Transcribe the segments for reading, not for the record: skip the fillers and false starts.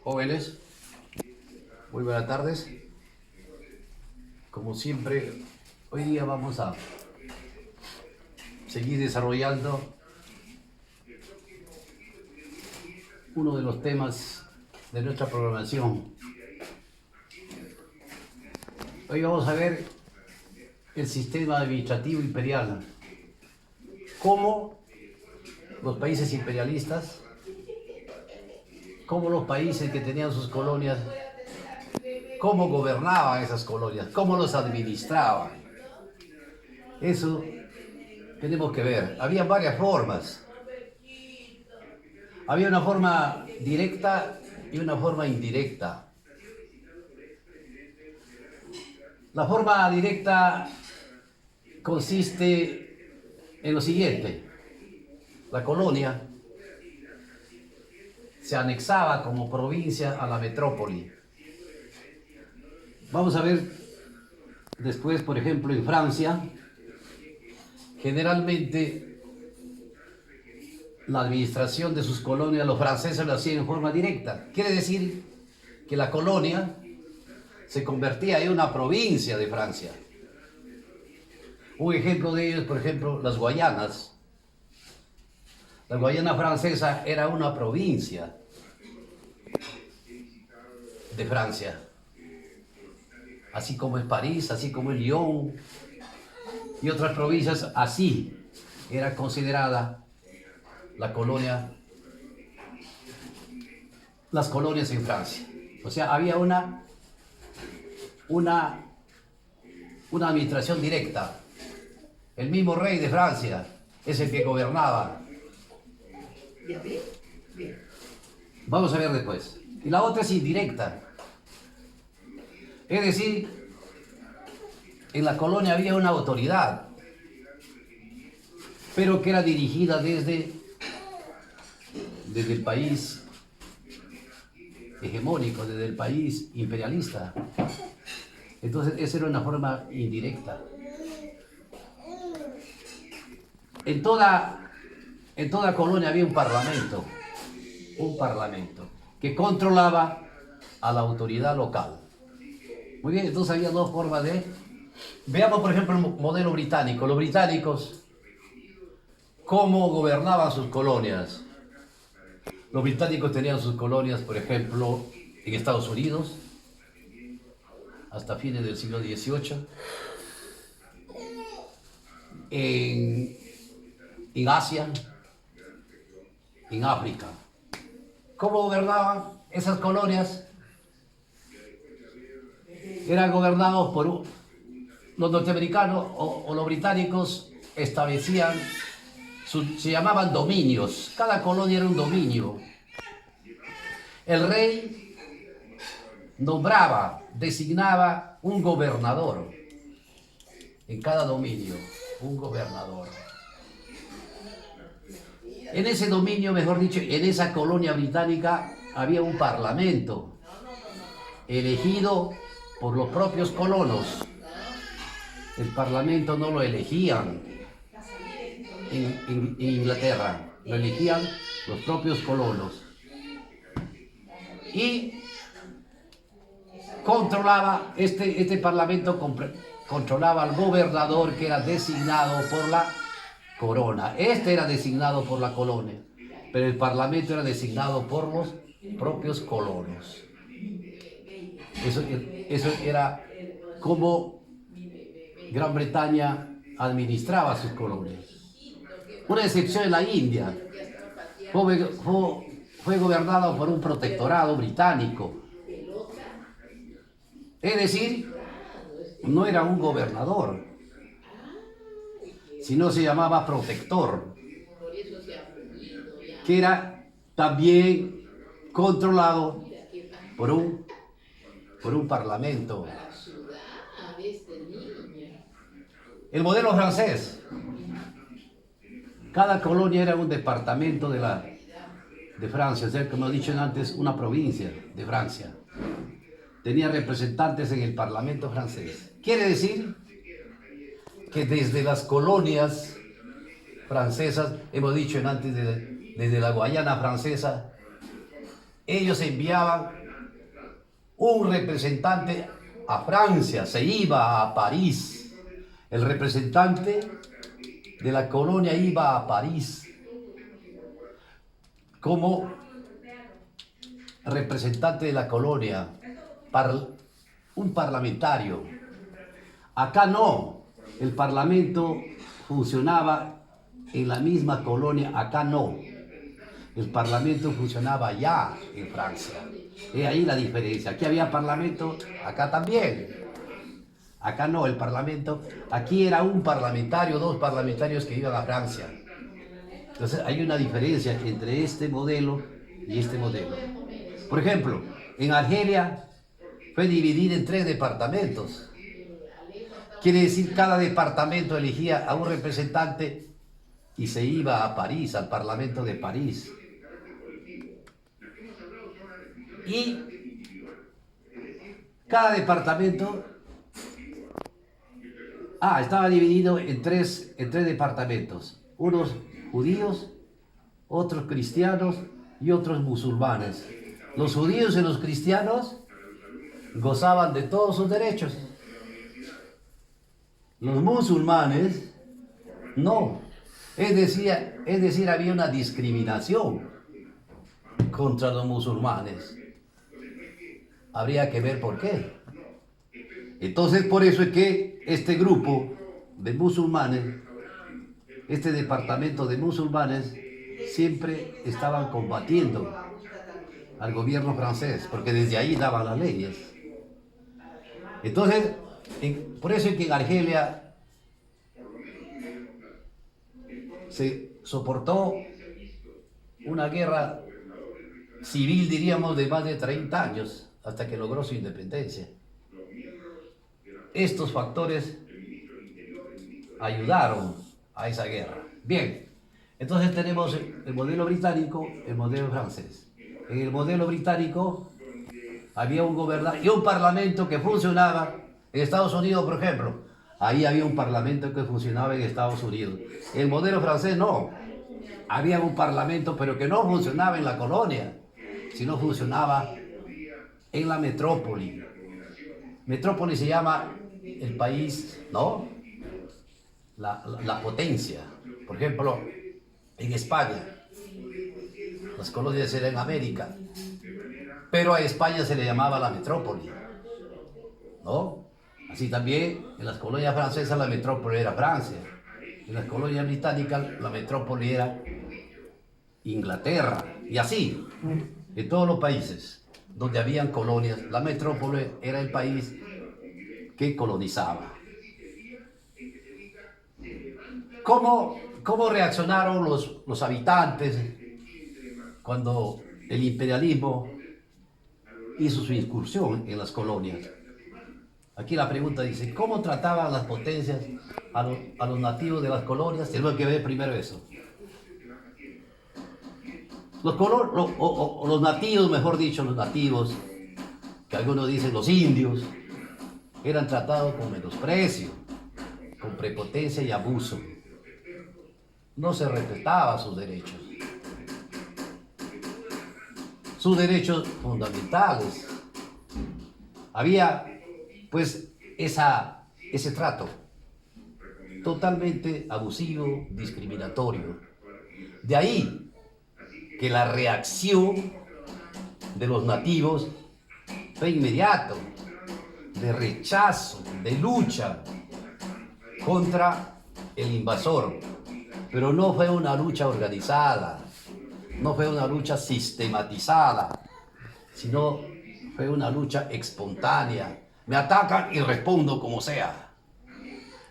Jóvenes, muy buenas tardes. Como siempre, hoy día vamos a seguir desarrollando uno de los temas de nuestra programación. Hoy vamos a ver el sistema administrativo imperial, cómo los países imperialistas, cómo los países que tenían sus colonias, cómo gobernaban esas colonias, cómo los administraban. Eso tenemos que ver. Había varias formas. Había una forma directa y una forma indirecta. La forma directa consiste en lo siguiente: la colonia se anexaba como provincia a la metrópoli. Vamos a ver después, por ejemplo, en Francia, generalmente la administración de sus colonias los franceses lo hacían en forma directa. Quiere decir que la colonia se convertía en una provincia de Francia. Un ejemplo de ello es, por ejemplo, las Guayanas. La Guayana francesa era una provincia de Francia, así como es París, así como es Lyon y otras provincias. Así era considerada la colonia, las colonias en Francia. O sea, había una administración directa. El mismo rey de Francia es el que gobernaba. Vamos a ver después. Y la otra es indirecta. Es decir, en la colonia había una autoridad, pero que era dirigida desde el país hegemónico, desde el país imperialista. Entonces, esa era una forma indirecta. En toda colonia había un parlamento que controlaba a la autoridad local. Muy bien, entonces había dos formas de... Veamos, por ejemplo, el modelo británico. Los británicos, ¿cómo gobernaban sus colonias? Los británicos tenían sus colonias, por ejemplo, en Estados Unidos, hasta fines del siglo XVIII, en Asia, en África. ¿Cómo gobernaban esas colonias? Eran gobernados por los norteamericanos o los británicos. Establecían, se llamaban dominios. Cada colonia era un dominio. El rey nombraba, designaba un gobernador en cada dominio, un gobernador. En ese dominio, mejor dicho, en esa colonia británica, había un parlamento elegido por los propios colonos. El parlamento no lo elegían en Inglaterra, lo elegían los propios colonos. Y controlaba, este parlamento controlaba al gobernador, que era designado por la corona. Este era designado por la colonia, pero el parlamento era designado por los propios colonos. Eso era como Gran Bretaña administraba sus colonias. Una excepción es la India. Fue gobernado por un protectorado británico. Es decir, no era un gobernador, sino se llamaba protector, que era también controlado por un parlamento. El modelo francés. Cada colonia era un departamento de Francia, o sea, como he dicho antes, una provincia de Francia. Tenía representantes en el Parlamento francés. Quiere decir que desde las colonias francesas, hemos dicho antes, desde la Guayana francesa, ellos enviaban un representante a Francia, se iba a París. El representante de la colonia iba a París como representante de la colonia, un parlamentario. Acá no, el parlamento funcionaba en la misma colonia, acá no. El parlamento funcionaba allá en Francia. Es ahí la diferencia. Aquí había parlamento, acá también. Acá no, el parlamento, aquí era un parlamentario, dos parlamentarios que iban a Francia. Entonces hay una diferencia entre este modelo y este modelo. Por ejemplo, en Argelia fue dividido en 3 departamentos. Quiere decir, cada departamento elegía a un representante y se iba a París, al Parlamento de París. Y cada departamento estaba dividido en tres departamentos. Unos judíos, otros cristianos y otros musulmanes. Los judíos y los cristianos gozaban de todos sus derechos. Los musulmanes no. Es decir, había una discriminación contra los musulmanes. Habría que ver por qué. Entonces, por eso es que este grupo de musulmanes, este departamento de musulmanes, siempre estaban combatiendo al gobierno francés, porque desde ahí daban las leyes. Entonces, por eso es que en Argelia se soportó una guerra civil, diríamos, de más de 30 años, hasta que logró su independencia. Estos factores ayudaron a esa guerra. Bien, entonces tenemos el modelo británico, el modelo francés. En el modelo británico había un gobernador y un parlamento que funcionaba. En Estados Unidos, por ejemplo, ahí había un parlamento que funcionaba en Estados Unidos. El modelo francés no. Había un parlamento, pero que no funcionaba en la colonia, sino funcionaba en la metrópoli. Metrópoli se llama el país, ¿no? La potencia. Por ejemplo, en España, las colonias eran en América, pero a España se le llamaba la metrópoli, ¿no? Así también en las colonias francesas la metrópoli era Francia, en las colonias británicas la metrópoli era Inglaterra, y así, en todos los países donde habían colonias, la metrópoli era el país que colonizaba. ¿Cómo reaccionaron los habitantes cuando el imperialismo hizo su incursión en las colonias? Aquí la pregunta dice, ¿cómo trataban las potencias a los nativos de las colonias? Tenemos que ver primero eso. Los nativos, mejor dicho, los nativos, que algunos dicen los indios, eran tratados con menosprecio, con prepotencia y abuso. No se respetaba sus derechos fundamentales. Había, pues, ese trato totalmente abusivo, discriminatorio. De ahí que la reacción de los nativos fue inmediato, de rechazo, de lucha contra el invasor. Pero no fue una lucha organizada, no fue una lucha sistematizada, sino fue una lucha espontánea. Me atacan y respondo como sea.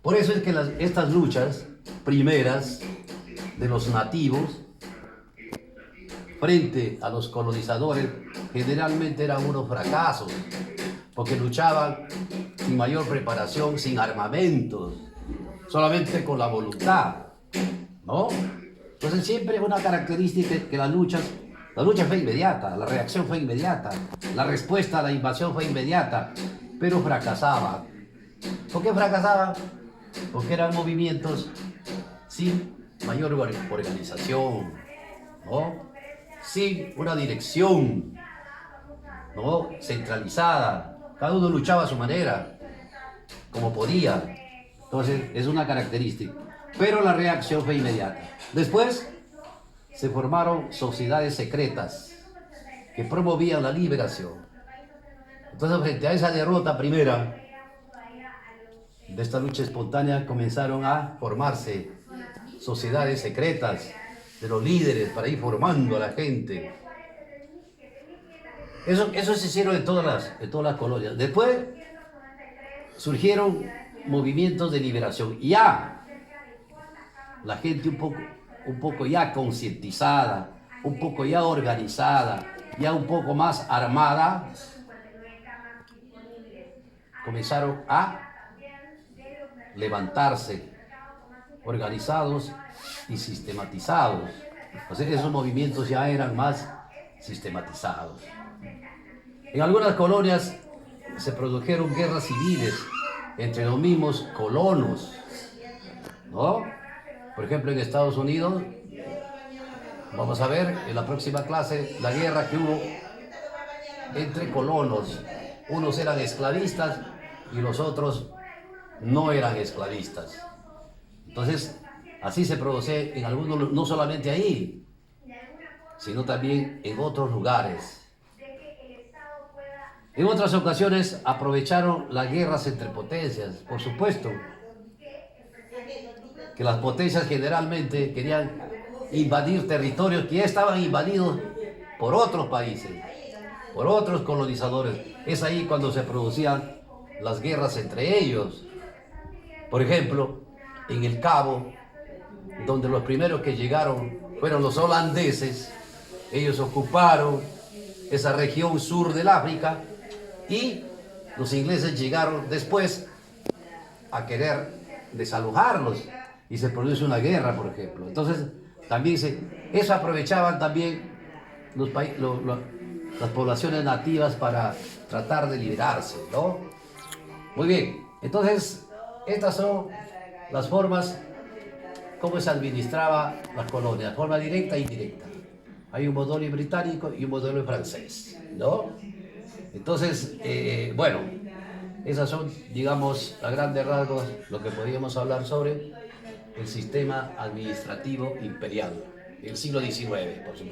Por eso es que estas luchas primeras de los nativos frente a los colonizadores generalmente eran unos fracasos, porque luchaban sin mayor preparación, sin armamentos, solamente con la voluntad, ¿no? Entonces siempre es una característica que la lucha fue inmediata, la reacción fue inmediata, la respuesta a la invasión fue inmediata, pero fracasaban. ¿Por qué fracasaban? Porque eran movimientos sin mayor organización, ¿no? Sin una dirección, ¿no? Centralizada. Cada uno luchaba a su manera, como podía. Entonces, es una característica. Pero la reacción fue inmediata. Después, se formaron sociedades secretas que promovían la liberación. Entonces, frente a esa derrota primera de esta lucha espontánea, comenzaron a formarse sociedades secretas de los líderes para ir formando a la gente. Eso se hicieron en todas las colonias. Después surgieron movimientos de liberación. Ya la gente un poco ya concientizada, un poco ya organizada, ya un poco más armada, comenzaron a levantarse, organizados y sistematizados. O sea, esos movimientos ya eran más sistematizados. En algunas colonias se produjeron guerras civiles entre los mismos colonos, ¿no? Por ejemplo, en Estados Unidos, vamos a ver en la próxima clase la guerra que hubo entre colonos. Unos eran esclavistas y los otros no eran esclavistas. Entonces, así se produce en algunos, no solamente ahí, sino también en otros lugares. En otras ocasiones aprovecharon las guerras entre potencias, por supuesto, que las potencias generalmente querían invadir territorios que ya estaban invadidos por otros países, por otros colonizadores. Es ahí cuando se producían las guerras entre ellos. Por ejemplo, en el Cabo, donde los primeros que llegaron fueron los holandeses, ellos ocuparon esa región sur del África y los ingleses llegaron después a querer desalojarlos y se produce una guerra, por ejemplo. Entonces, también eso aprovechaban también las poblaciones nativas para tratar de liberarse, ¿no? Muy bien, entonces, estas son las formas cómo se administraba las colonias, forma directa e indirecta. Hay un modelo británico y un modelo francés, ¿no? Entonces, bueno, esas son, digamos, a grandes rasgos lo que podríamos hablar sobre el sistema administrativo imperial, el siglo XIX, por supuesto.